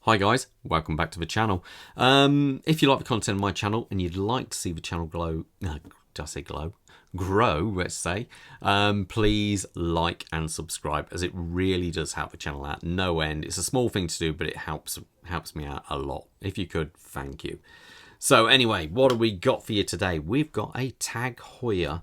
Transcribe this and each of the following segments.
Hi guys, welcome back to the channel. If you like the content of my channel and you'd like to see the channel grow, let's say, please like and subscribe, as it really does help the channel out no end. It's a small thing to do, but it helps me out a lot. If you could, thank you. So anyway, what have we got for you today? We've got a TAG Heuer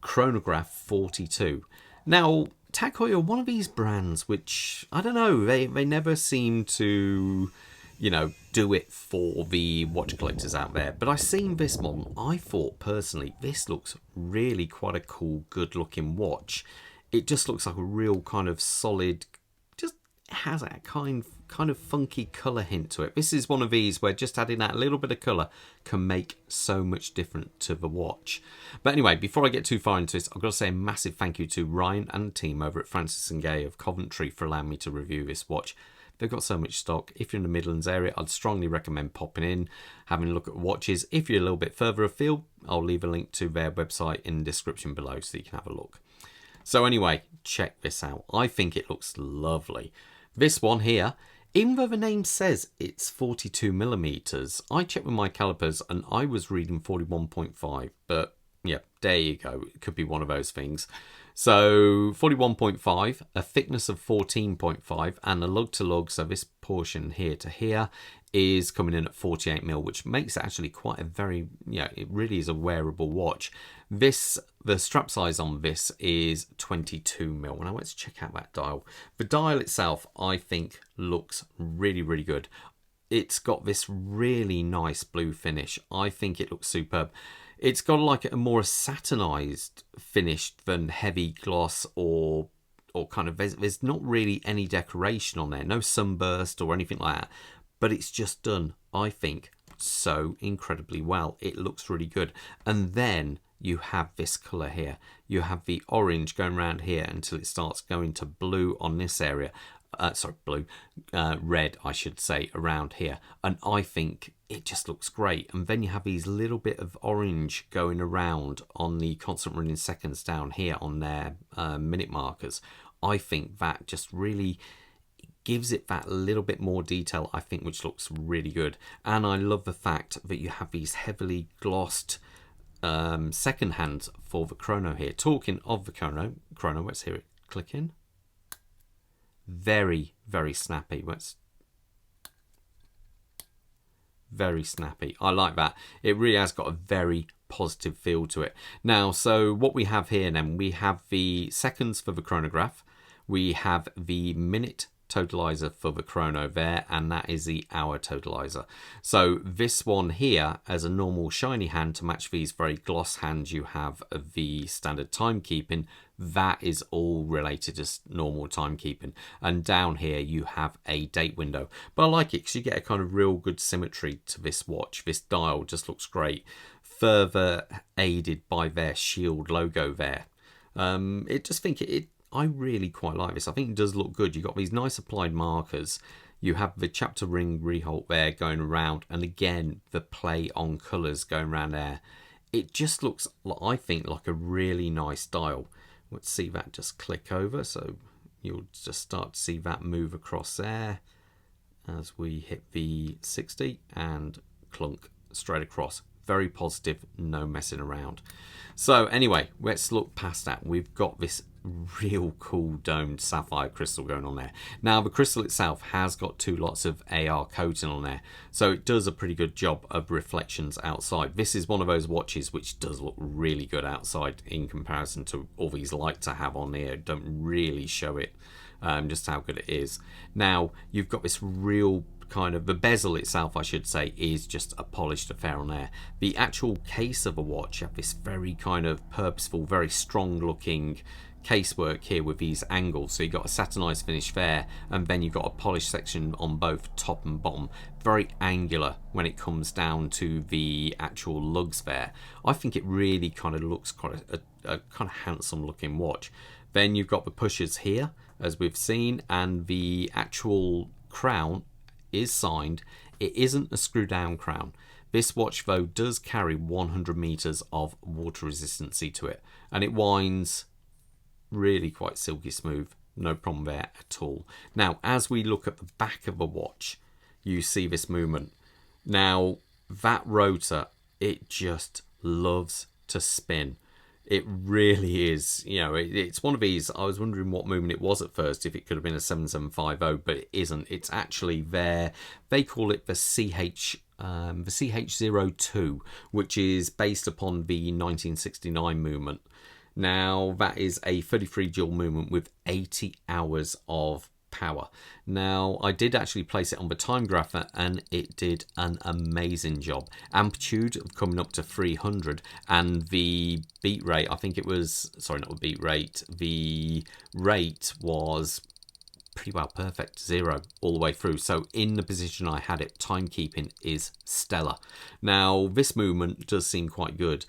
Chronograph 42. Now, TAG Heuer, one of these brands which, I don't know, they never seem to, you know, do it for the watch collectors out there. But I seen this one. I thought personally, this looks really quite a cool, good looking watch. It just looks like a real kind of solid, just has that kind of funky colour hint to it. This is one of these where just adding that little bit of colour can make so much difference to the watch. But anyway, before I get too far into this, I've got to say a massive thank you to Ryan and the team over at Francis Gaye of Coventry for allowing me to review this watch. They've got so much stock. If you're in the Midlands area, I'd strongly recommend popping in, having a look at watches. If you're a little bit further afield, I'll leave a link to their website in the description below so you can have a look. So anyway, check this out. I think it looks lovely. This one here, even though the name says it's 42mm, I checked with my calipers and I was reading 41.5, but yeah, there you go. It could be one of those things. So 41.5, a thickness of 14.5, and a lug to lug, so this portion here to here is coming in at 48mm, which makes it actually quite a very, yeah, it really is a wearable watch. The strap size on this is 22mm. Now let's check out that dial. The dial itself, I think, looks really, really good. It's got this really nice blue finish. I think it looks superb. It's got like a more satinized finish than heavy gloss or kind of, there's not really any decoration on there, no sunburst or anything like that, but it's just done, I think, so incredibly well. It looks really good. And then you have this color here. You have the orange going around here until it starts going to blue on this area. Red, I should say, around here. And I think it just looks great. And then you have these little bit of orange going around on the constant running seconds down here on their minute markers. I think that just really gives it that little bit more detail, I think, which looks really good. And I love the fact that you have these heavily glossed second hands for the chrono here. Talking of the chrono, let's hear it click in. Very, very snappy. Very snappy. I like that. It really has got a very positive feel to it. Now, so what we have here then, we have the seconds for the chronograph. We have the minute totalizer for the chrono there, and that is the hour totalizer. So this one here as a normal shiny hand to match these very gloss hands you have of the standard timekeeping, that is all related to normal timekeeping. And down here you have a date window, but I like it because you get a kind of real good symmetry to this watch. This dial just looks great, further aided by their shield logo there. I really quite like this. I think it does look good. You've got these nice applied markers. You have the chapter ring reholt there going around, and again the play on colours going around there. It just looks, I think, like a really nice dial. Let's see that just click over, so you'll just start to see that move across there as we hit the 60 and clunk straight across. Very positive, no messing around. So anyway, let's look past that. We've got this real cool domed sapphire crystal going on there. Now the crystal itself has got two lots of AR coating on there, so it does a pretty good job of reflections outside. This is one of those watches which does look really good outside in comparison to all these lights I have on here. Don't really show it just how good it is. Now you've got this real kind of, the bezel itself, I should say, is just a polished affair on there. The actual case of a watch, you have this very kind of purposeful, very strong looking casework here with these angles. So you've got a satinized finish there, and then you've got a polished section on both top and bottom. Very angular when it comes down to the actual lugs there. I think it really kind of looks quite a kind of handsome looking watch. Then you've got the pushers here, as we've seen, and the actual crown is signed. It isn't a screw down crown. This watch though does carry 100 meters of water resistancy to it, and it winds really quite silky smooth, no problem there at all. Now as we look at the back of the watch, you see this movement. Now, that rotor, it just loves to spin. It really is. You know, it's one of these. I was wondering what movement it was at first, if it could have been a 7750, but it isn't. It's actually they call it the CH02, which is based upon the 1969 movement. Now, that is a 33 joule movement with 80 hours of power. Now, I did actually place it on the time grapher and it did an amazing job. Amplitude coming up to 300, and the beat rate, I think it was, sorry, not the beat rate, the rate was pretty well perfect, 0 all the way through. So in the position I had it, timekeeping is stellar. Now, this movement does seem quite good.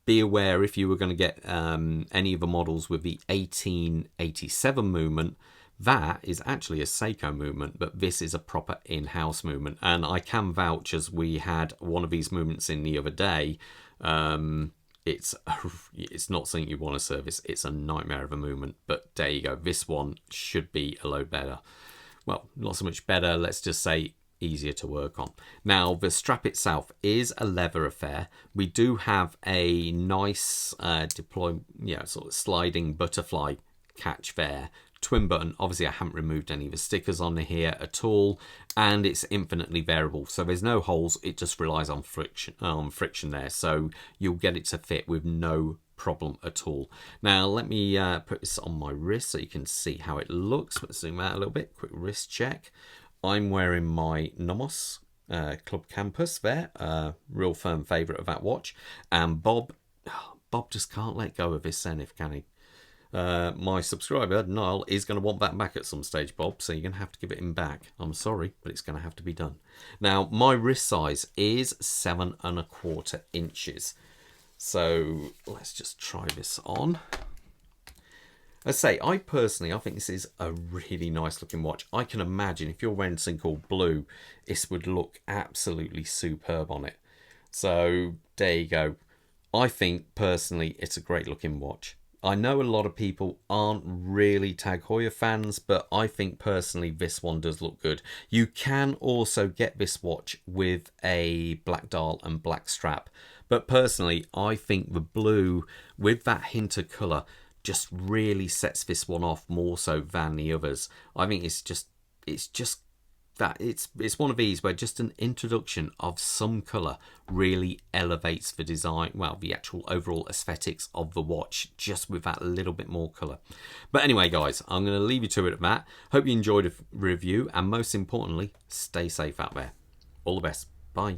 Be aware, if you were going to get any of the models with the 1887 movement, that is actually a Seiko movement, but this is a proper in-house movement. And I can vouch, as we had one of these movements in the other day, it's not something you want to service. It's a nightmare of a movement, but there you go. This one should be a load better. Well, not so much better, let's just say easier to work on. Now, the strap itself is a leather affair. We do have a nice sort of sliding butterfly catch there. Twin button. Obviously, I haven't removed any of the stickers on here at all, and it's infinitely variable, so there's no holes. It just relies on friction there, so you'll get it to fit with no problem at all. Now, let me put this on my wrist so you can see how it looks. Let's zoom out a little bit. Quick wrist check. I'm wearing my Nomos Club Campus there, real firm favourite of that watch, and Bob just can't let go of his Zenith, can he? My subscriber Niall is going to want that back at some stage, Bob, so you're going to have to give it him back. I'm sorry, but it's going to have to be done. Now, my wrist size is 7¼ inches, so let's just try this on. I say, I think this is a really nice looking watch. I can imagine if you're wearing something called blue, this would look absolutely superb on it. So there you go. I think personally it's a great looking watch. I know a lot of people aren't really TAG Heuer fans, but I think personally this one does look good. You can also get this watch with a black dial and black strap, but personally I think the blue with that hint of colour just really sets this one off more so than the others. I think it's just that it's one of these where just an introduction of some colour really elevates the design, well, the actual overall aesthetics of the watch, just with that little bit more colour. But anyway, guys, I'm going to leave you to it at that. Hope you enjoyed the review, and most importantly, stay safe out there. All the best. Bye.